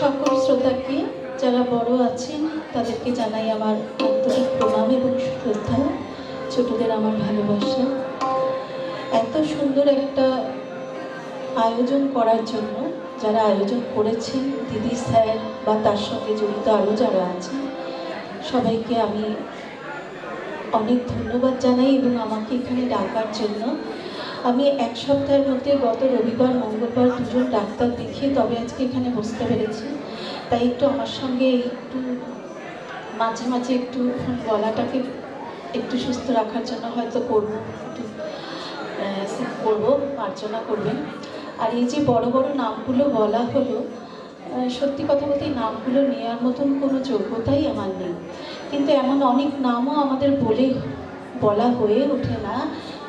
সকল শ্রোতাকে, যারা বড় আছেন তাদেরকে জানাই আমার আন্তরিক প্রণাম এবং শ্রদ্ধা, ছোটদের আমার ভালোবাসা। এত সুন্দর একটা আয়োজন করার জন্য যারা আয়োজন করেছেন, দিদি, স্যার বা তার সঙ্গে জড়িত আরও যারা আছেন, সবাইকে আমি অনেক ধন্যবাদ জানাই এবং আমাকে এখানে ডাকার জন্য। আমি এক সপ্তাহের মধ্যে গত রবিবার মঙ্গলবার দুজন ডাক্তার দেখিয়ে তবে আজকে এখানে বসতে পেরেছি। তাই একটু আমার সঙ্গে একটু মাঝে মাঝে একটু গলাটাকে একটু সুস্থ রাখার জন্য হয়তো করবো, একটু করবো, মার্জনা করবেন। আর এই যে বড় বড় নামগুলো বলা হলো, সত্যি কথা বলতে এই নামগুলো নেওয়ার মতন কোনো যোগ্যতাই আমার নেই, কিন্তু এমন অনেক নামও আমাদের বলা হয়ে ওঠে না,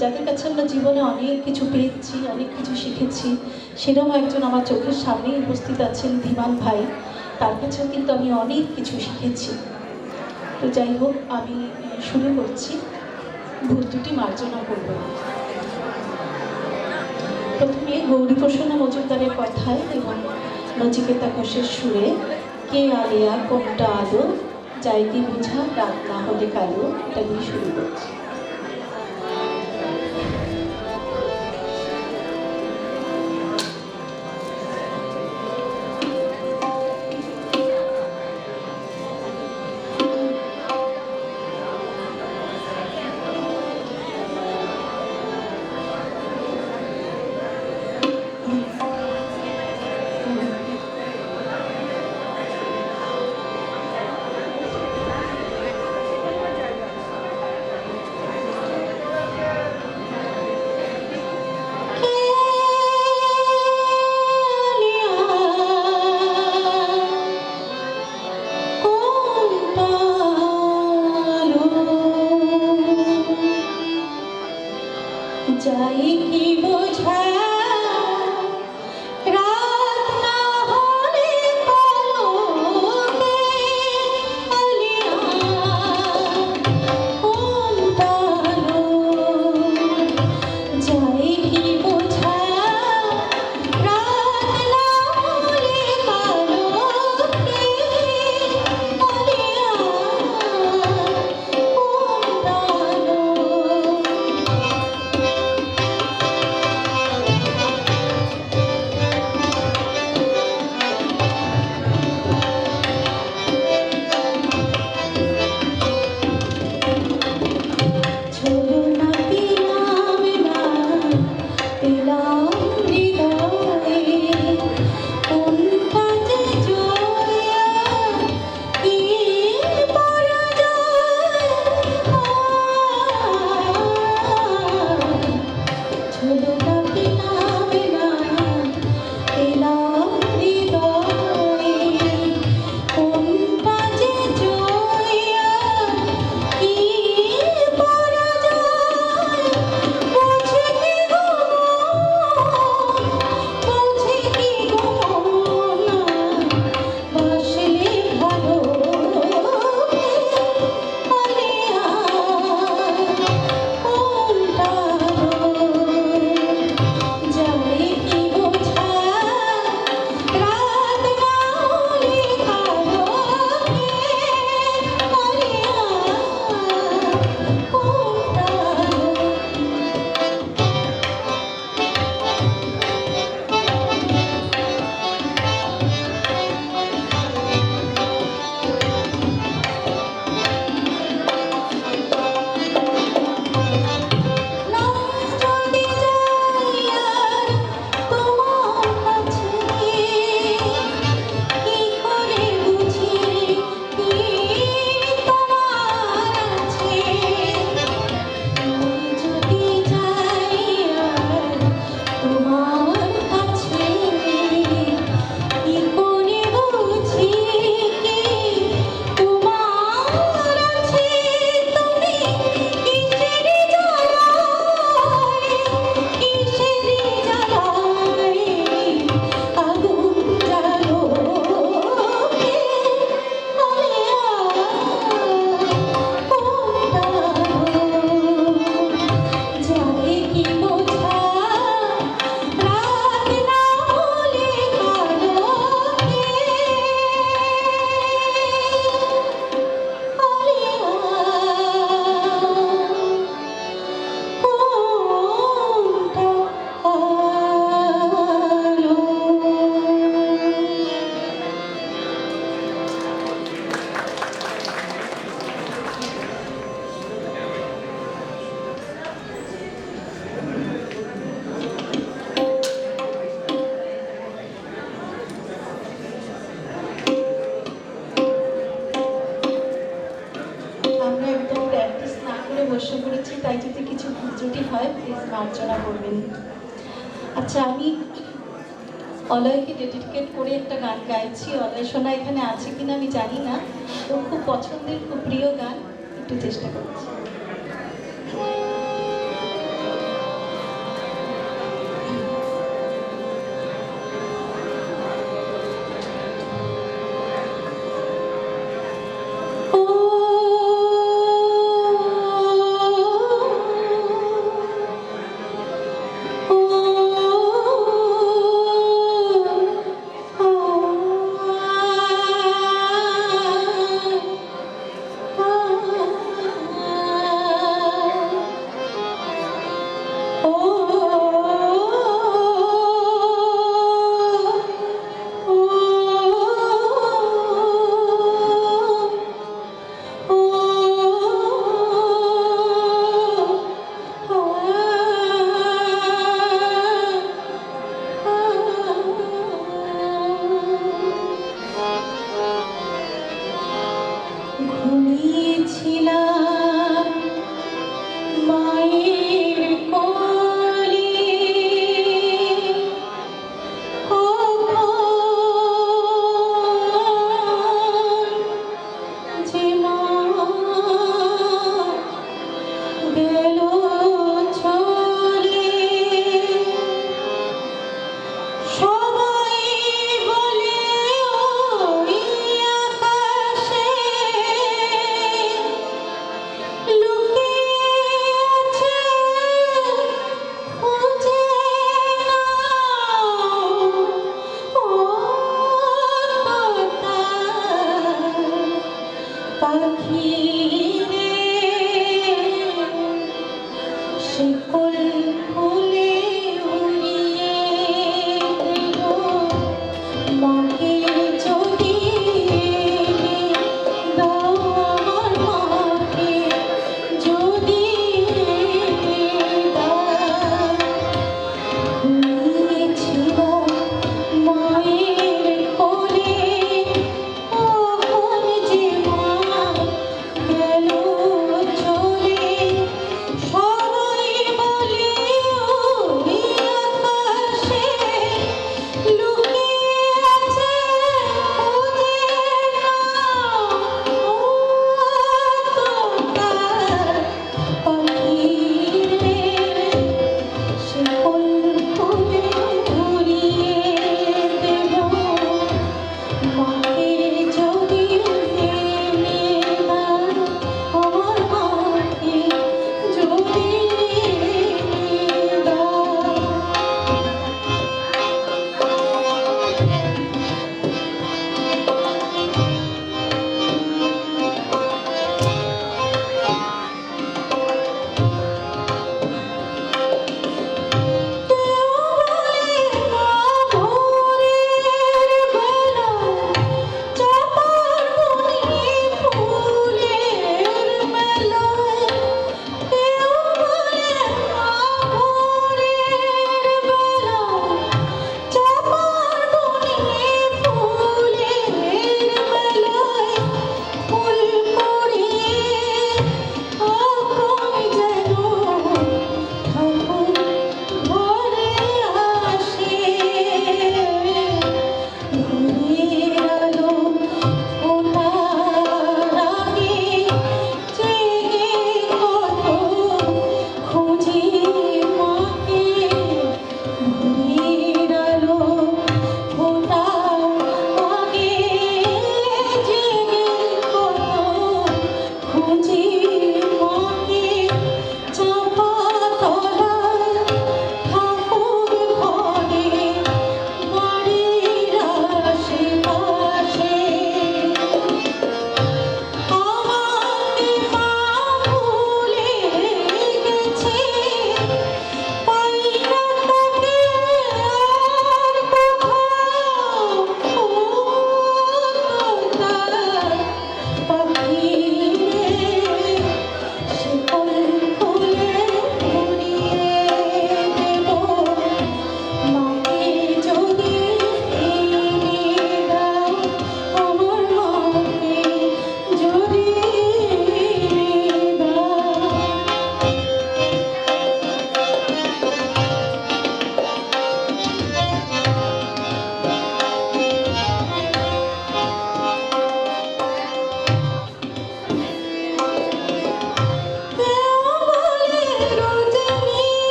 যাদের কাছে আমরা জীবনে অনেক কিছু পেয়েছি, অনেক কিছু শিখেছি। সেরকম একজন আমার চোখের সামনেই উপস্থিত আছেন, ধীমান ভাই। তার কাছেও কিন্তু আমি অনেক কিছু শিখেছি। তো যাই হোক, আমি শুরু করছি, ভুল দুটি মার্জনা করব। প্রথমে গৌরীপ্রসন্ন মজুমদারের কথায় এবং নচিকেতা ঘোষের সুরে, কে আলেয়া কোনটা আলো, যাইতি বুঝা রাত না হলে কালো, এটা দিয়ে শুরু করছি। যাই কি বোঝা রাত না হলে কালো, আলিয়া কোনটা আলো, যাই কি বোঝা রাত না হলে কালো, আলিয়া কোনটা আলো। প্লিজ মার্জনা করবেন। আচ্ছা, আমি অলয়কে ডেডিকেট করে একটা গান গাইছি। অলয় সোনা এখানে আছে কিনা আমি জানি না, ওর খুব পছন্দের, খুব প্রিয় গান, একটু চেষ্টা করছি।